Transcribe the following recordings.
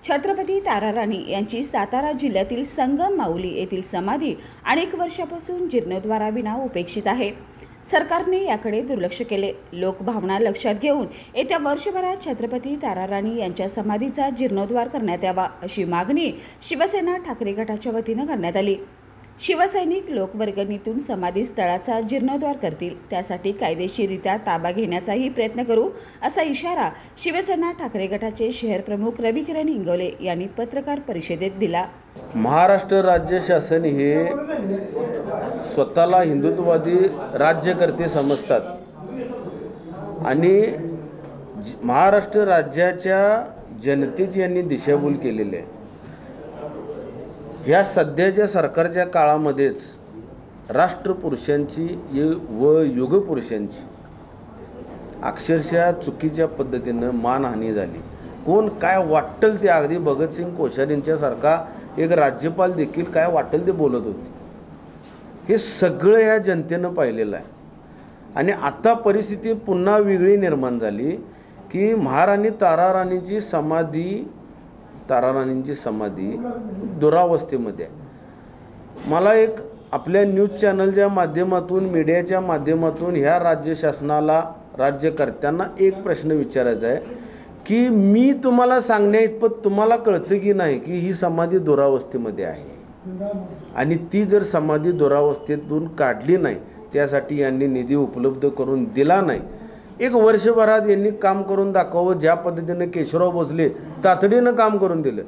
छत्रपती ताराराणी यांची सातारा जिल्ह्यातील संगम माऊली येथील समाधी अनेक वर्षापासून जीर्णोद्धाराविना उपेक्षित आहे। सरकारने याकडे दुर्लक्ष केले। लोकभावना लक्षात घेऊन येत्या वर्षभरात छत्रपती ताराराणी यांच्या समाधीचा जीर्णोद्धार करण्यात यावा अशी मागणी शिवसेना ठाकरे गटाच्या वतीने करण्यात आली। शिवसैनिक लोकवर्गणीतून समाधी स्थळाचा जीर्णोद्धार करतील, त्यासाठी कायदेशीररित्या ताबा घेण्याचाही प्रयत्न करू असा इशारा शिवसेना ठाकरे गटाचे शहर प्रमुख रविकिरण इंगवले यांनी पत्रकार परिषदेत दिला। महाराष्ट्र राज्य शासन हे स्वतःला हिंदुत्ववादी राज्यकर्ते समजतात आणि महाराष्ट्र राज्याच्या जनतेची यांनी दिशाभूल केलेली आहे। ह्या सध्याच्या सरकारच्या काळामध्येच राष्ट्रपुरुषांची व युगपुरुषांची अक्षरशः चुकीच्या पद्धतीनं मानहानी झाली। कोण काय वाटेल ते, अगदी भगतसिंग कोश्यारींच्या सारखा एक राज्यपाल देखील काय वाटेल ते बोलत होते। हे सगळं या जनतेनं पाहिलेलं आहे आणि आता परिस्थिती पुन्हा वेगळी निर्माण झाली की महाराणी ताराराणींची समाधी दुरावस्थेमध्ये आहे। मला एक आपल्या न्यूज चॅनलच्या माध्यमातून, मीडियाच्या माध्यमातून ह्या राज्य शासनाला, राज्यकर्त्यांना एक प्रश्न विचारायचा आहे की मी तुम्हाला सांगण्या इतपत तुम्हाला कळतं की नाही की ही समाधी दुरावस्थेमध्ये आहे आणि ती जर समाधी दुरावस्थेतून काढली नाही, त्यासाठी यांनी निधी उपलब्ध करून दिला नाही, एक वर्षभरात यांनी काम करून दाखवावं। ज्या पद्धतीने केशवराव भोसले तातडीनं काम करून दिलं,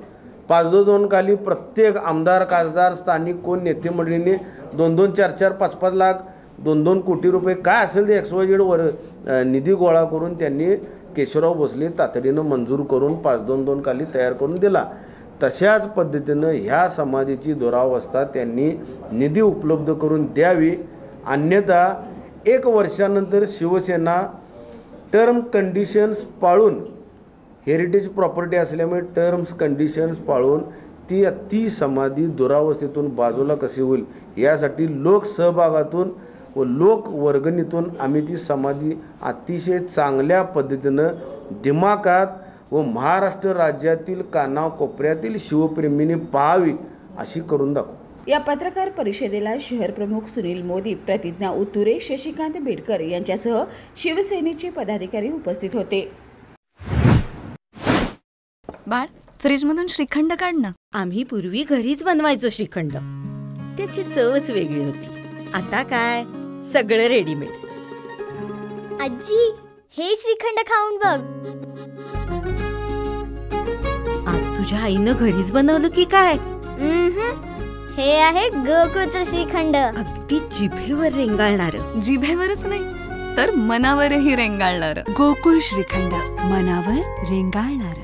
5-2 खाली प्रत्येक आमदार, खासदार, स्थानिक कोण नेते मंडळीने 2-2, 4-4, 5-5 लाख, 2-2 कोटी रुपये काय असेल ते XYZ वर निधी गोळा करून त्यांनी केशवराव भोसले तातडीनं मंजूर करून 5-2 खाली तयार करून दिला। तशाच पद्धतीनं ह्या समाधीची दुरावस्था त्यांनी निधी उपलब्ध करून द्यावी, अन्यथा 1 वर्षानंतर शिवसेना टर्म कंडिशन्स पाळून, हेरिटेज प्रॉपर्टी असल्यामुळे टर्म्स कंडिशन्स पाळून ती समाधी दुरावस्थेतून बाजूला कशी होईल यासाठी लोकसहभागातून व लोकवर्गणीतून आम्ही ती समाधी अतिशय चांगल्या पद्धतीनं दिमाखात व महाराष्ट्र राज्यातील कानाकोपऱ्यातील शिवप्रेमींनी पाहावी अशी करून दाखवू। या पत्रकार परिषदेला शहर प्रमुख सुनील मोदी, प्रतिज्ञा उत्तुरे, शशिकांत बेडकर यांच्यासह शिवसेनेचे पदाधिकारी उपस्थित होते। बाळ, फ्रीजमधून श्रीखंड काढ ना। आम्ही पूर्वी घरीच बनवायचो श्रीखंड, त्याची चवच वेगळी होती। आता काय सगळं रेडीमेड। आजी, हे श्रीखंड खाऊन बघ। आज तुझ्या आईनं घरीच बनवलं की काय? हे आहे गोकुळचं श्रीखंड, अगदी जिभेवर रेंगाळणार। जिभेवरच नाही तर मनावरही रेंगाळणार। गोकुळ श्रीखंड, मनावर रेंगाळणार।